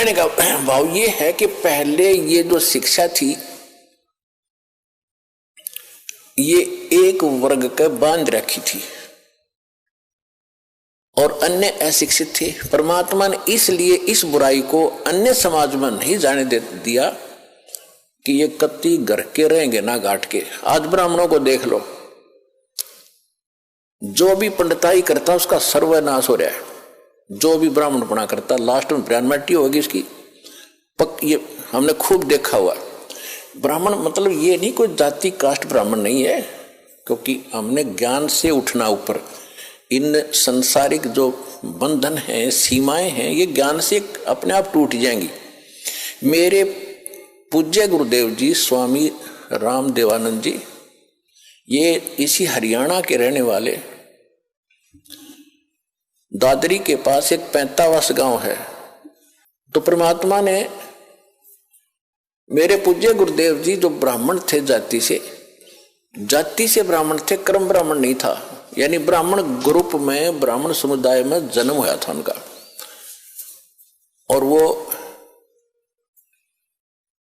कहने का भाव ये है कि पहले ये जो शिक्षा थी ये एक वर्ग के बांध रखी थी और अन्य अशिक्षित थे। परमात्मा ने इसलिए इस बुराई को अन्य समाज में नहीं जाने दे दिया कि ये कत्ती घर के रहेंगे ना घाट के। आज ब्राह्मणों को देख लो, जो भी पंडिताई करता उसका सर्वनाश हो रहा है। जो भी ब्राह्मण बना करता लास्ट में ब्राह्मणी होगी उसकी ये हमने खूब देखा हुआ। ब्राह्मण मतलब ये नहीं कोई जाति कास्ट ब्राह्मण नहीं है, क्योंकि हमने ज्ञान से उठना ऊपर। इन संसारिक जो बंधन हैं, सीमाएं हैं, ये ज्ञान से अपने आप टूट जाएंगी। मेरे पूज्य गुरुदेव जी स्वामी राम देवानंद जी, ये इसी हरियाणा के रहने वाले, दादरी के पास एक 45 गांव है। तो परमात्मा ने मेरे पूज्य गुरुदेव जी जो ब्राह्मण थे, जाति से ब्राह्मण थे, कर्म ब्राह्मण नहीं था, यानी ब्राह्मण ग्रुप में, ब्राह्मण समुदाय में जन्म हुआ था उनका। और वो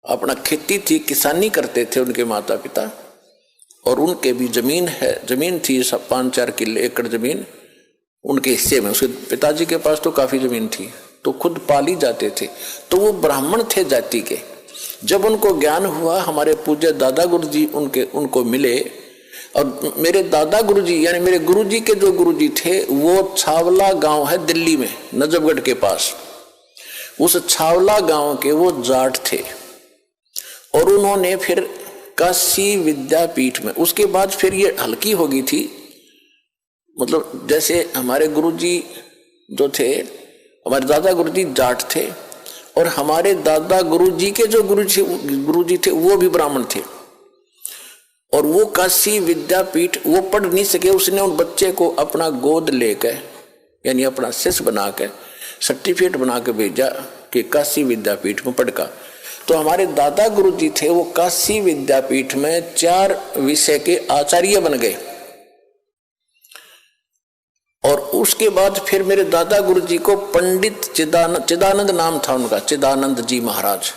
अपना खेती थी, किसानी करते थे उनके माता पिता, और उनके भी जमीन थी 5-4 किले एकड़ जमीन उनके हिस्से में। उसके पिताजी के पास तो काफी जमीन थी, तो खुद पाली जाते थे। तो वो ब्राह्मण थे जाति के। जब उनको ज्ञान हुआ, हमारे पूज्य दादा गुरु जी उनको मिले, और मेरे दादा गुरु जी यानी मेरे गुरु जी के जो गुरु जी थे वो छावला गांव है दिल्ली में, नजफगढ़ के पास। उस छावला गांव के वो जाट थे, और उन्होंने फिर काशी विद्यापीठ में, उसके बाद फिर ये हल्की हो गई थी। मतलब जैसे हमारे गुरुजी जो थे, हमारे दादा गुरुजी जाट थे, और हमारे दादा गुरुजी के जो गुरुजी थे वो भी ब्राह्मण थे। और वो काशी विद्यापीठ वो पढ़ नहीं सके, उसने उन बच्चे को अपना गोद लेकर यानी अपना शिष्य बना के सर्टिफिकेट बना के भेजा कि काशी विद्यापीठ में पढ़ का। तो हमारे दादा गुरुजी थे वो काशी विद्यापीठ में 4 विषय के आचार्य बन गए। और उसके बाद फिर मेरे दादा गुरुजी को पंडित चिदानंद नाम था उनका, चिदानंद जी महाराज,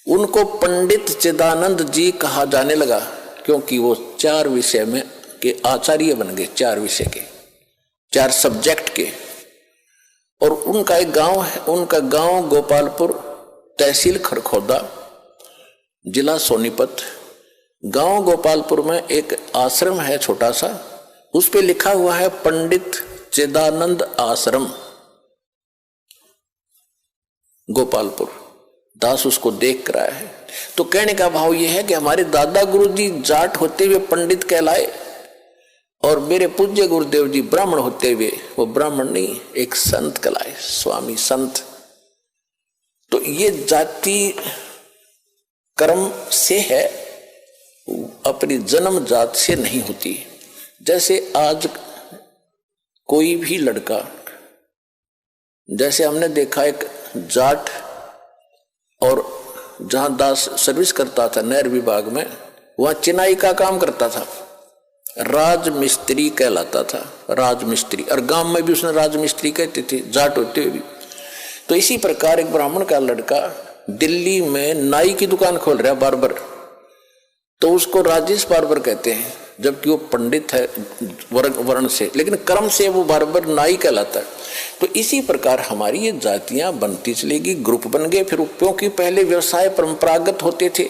उनको पंडित चिदानंद जी कहा जाने लगा, क्योंकि वो 4 विषय में के आचार्य बन गए, 4 विषय के, 4 सब्जेक्ट के। और उनका एक गांव है, उनका गांव गोपालपुर, तहसील खरखोदा, जिला सोनीपत। गांव गोपालपुर में एक आश्रम है छोटा सा, उस पे लिखा हुआ है पंडित चिदानंद आश्रम गोपालपुर। दास उसको देख कर आया है। तो कहने का भाव यह है कि हमारे दादा गुरुजी जाट होते हुए पंडित कहलाए, और मेरे पूज्य गुरुदेव जी ब्राह्मण होते हुए वो ब्राह्मण नहीं, एक संत कहलाए, स्वामी संत। तो ये जाति कर्म से है, अपनी जन्म जात से नहीं होती। जैसे आज कोई भी लड़का, जैसे हमने देखा एक जाट, और जहां दास सर्विस करता था नहर विभाग में, वहां चिनाई का काम करता था, राजमिस्त्री कहलाता था, राजमिस्त्री। और गांव में भी उसने राजमिस्त्री कहते थे, जाट होते हुए भी। तो इसी प्रकार एक ब्राह्मण का लड़का दिल्ली में नाई की दुकान खोल रहा है, बार्बर, तो उसको राजेश बार्बर कहते हैं, जबकि वो पंडित है वर्ण से, लेकिन कर्म से वो बार्बर नाई कहलाता है। तो इसी प्रकार हमारी ये जातियां बनती चलेगी, ग्रुप बन गए। फिर क्योंकि पहले व्यवसाय परंपरागत होते थे,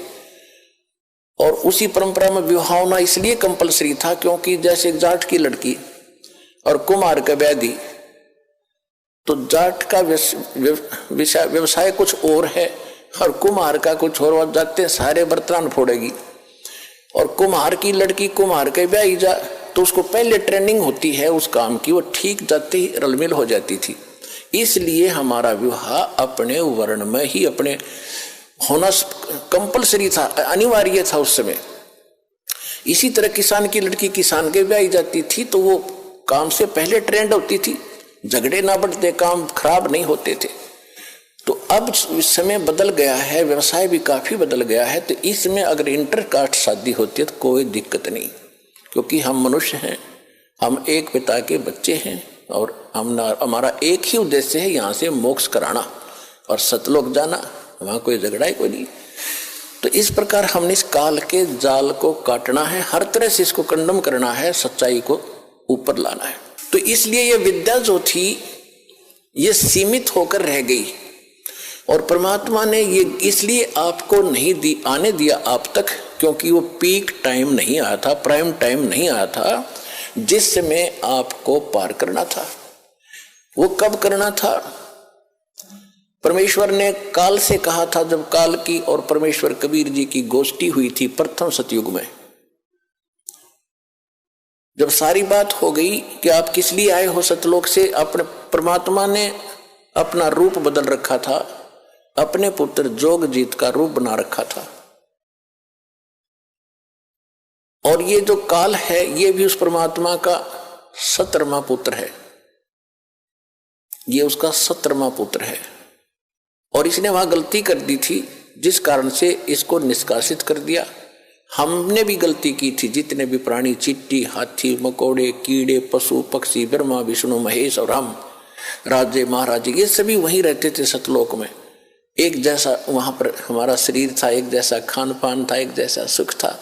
और उसी परंपरा में विवाह होना इसलिए कंपलसरी था, क्योंकि जैसे जाट की लड़की और कुम्हार का व्याधि, तो जाट का व्यवसाय कुछ और है और कुम्हार का कुछ और, जाते सारे बर्तन फोड़ेगी। और कुम्हार की लड़की कुम्हार के ब्याह जा, तो उसको पहले ट्रेनिंग होती है उस काम की, वो ठीक जाते ही रलमिल हो जाती थी। इसलिए हमारा विवाह अपने वर्ण में ही अपने होना कंपलसरी था, अनिवार्य था उस समय। इसी तरह किसान की लड़की किसान के ब्याह जाती थी, तो वो काम से पहले ट्रेंड होती थी, झगड़े ना बढ़ते, काम खराब नहीं होते थे। तो अब समय बदल गया है, व्यवसाय भी काफी बदल गया है। तो इसमें अगर इंटरकास्ट शादी होती है तो कोई दिक्कत नहीं, क्योंकि हम मनुष्य हैं, हम एक पिता के बच्चे हैं, और हमारा एक ही उद्देश्य है, यहाँ से मोक्ष कराना। और सतलोक जाना, वहां कोई झगड़ा ही कोई नहीं। तो इस प्रकार हमने इस काल के जाल को काटना है, हर तरह से इसको कंडम करना है, सच्चाई को ऊपर लाना है। तो इसलिए ये विद्या जो थी ये सीमित होकर रह गई, और परमात्मा ने ये इसलिए आपको नहीं दी, आने दिया आप तक, क्योंकि वो पीक टाइम नहीं आया था, प्राइम टाइम नहीं आया था जिसमें आपको पार करना था। वो कब करना था? परमेश्वर ने काल से कहा था, जब काल की और परमेश्वर कबीर जी की गोष्ठी हुई थी प्रथम सतयुग में। जब सारी बात हो गई कि आप किस लिए आए हो सतलोक से, अपने परमात्मा ने अपना रूप बदल रखा था, अपने पुत्र जोगजीत का रूप बना रखा था। और ये जो काल है ये भी उस परमात्मा का 17वां पुत्र है, ये उसका 17वां पुत्र है। और इसने वहां गलती कर दी थी जिस कारण से इसको निष्कासित कर दिया। हमने भी गलती की थी, जितने भी प्राणी, चींटी, हाथी, मकोड़े, कीड़े, पशु पक्षी, ब्रह्मा विष्णु महेश और हम राजे महाराजे, ये सभी वहीं रहते थे सतलोक में। एक जैसा वहां पर हमारा शरीर था, एक जैसा खान पान था, एक जैसा सुख था।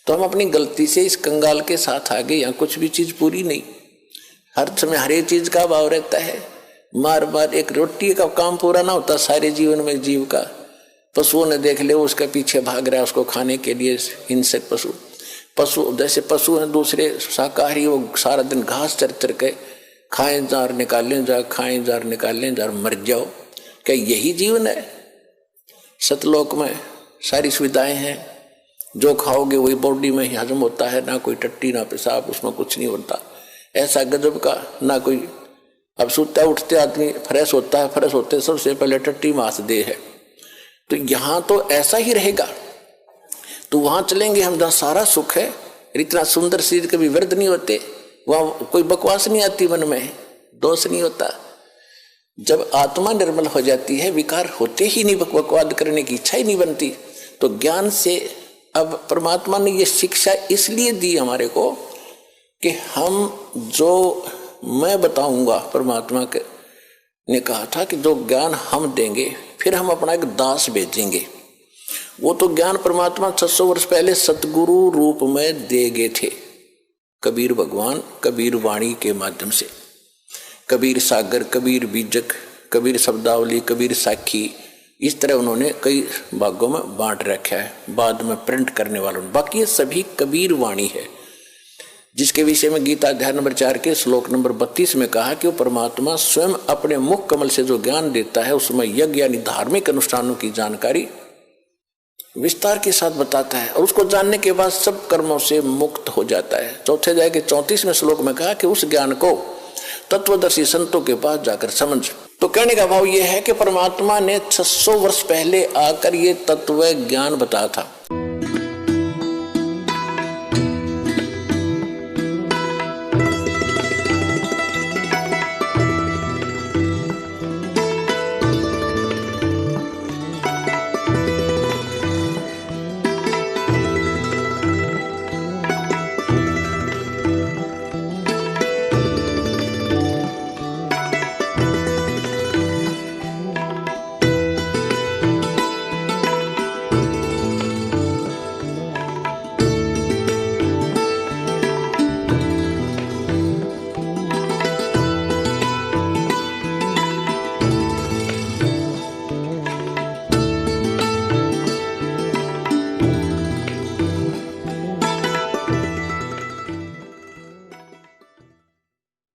तो हम अपनी गलती से इस कंगाल के साथ आ गए। यहाँ कुछ भी चीज पूरी नहीं, हर समय हर एक चीज का अभाव रहता है। मार मार एक रोटी का काम पूरा ना होता सारे जीवन में जीव का। पशुओं ने देख ले, उसके पीछे भाग रहा है उसको खाने के लिए। इनसे पशु जैसे पशु हैं दूसरे शाकाहारी, वो सारा दिन घास चर चर के खाएं जार निकालें जार, खाएं जार निकालें जार, मर जाओ। क्या यही जीवन है? सतलोक में सारी सुविधाएं हैं, जो खाओगे वही बॉडी में ही हजम होता है, ना कोई टट्टी ना पेशाब, उसमें कुछ नहीं होता। ऐसा गजब का ना कोई। अब सोता उठते आदमी फ्रेश होता है, फ्रेश होते सबसे पहले टट्टी मास दे है। तो यहाँ तो ऐसा ही रहेगा। तो वहां चलेंगे हम जहाँ सारा सुख है, इतना सुंदर शरीर कभी व्यर्थ नहीं होते, वहां कोई बकवास नहीं आती, मन में दोष नहीं होता। जब आत्मा निर्मल हो जाती है, विकार होते ही नहीं, बकवाद करने की इच्छा ही नहीं बनती। तो ज्ञान से अब परमात्मा ने ये शिक्षा इसलिए दी हमारे को कि हम जो मैं बताऊंगा, परमात्मा के ने कहा था कि जो ज्ञान हम देंगे फिर हम अपना एक दास भेजेंगे। वो तो ज्ञान परमात्मा 600 वर्ष पहले सतगुरु रूप में दे गए थे, कबीर भगवान कबीर वाणी के माध्यम से। कबीर सागर, कबीर बीजक, कबीर शब्दावली, कबीर साखी, इस तरह उन्होंने कई भागों में बांट रखा है, बाद में प्रिंट करने वालों ने। बाकी ये सभी कबीर वाणी है, जिसके विषय में गीता अध्याय नंबर 4 के श्लोक नंबर 32 में कहा कि वो परमात्मा स्वयं अपने मुख कमल से जो ज्ञान देता है उसमें यज्ञ यानी धार्मिक अनुष्ठानों की जानकारी विस्तार के साथ बताता है, और उसको जानने के बाद सब कर्मों से मुक्त हो जाता है। चौथे अध्याय के 34वें श्लोक में कहा कि उस ज्ञान को तत्वदर्शी संतों के पास जाकर समझ। तो कहने का भाव यह है कि परमात्मा ने 600 वर्ष पहले आकर ये तत्व ज्ञान बताया था।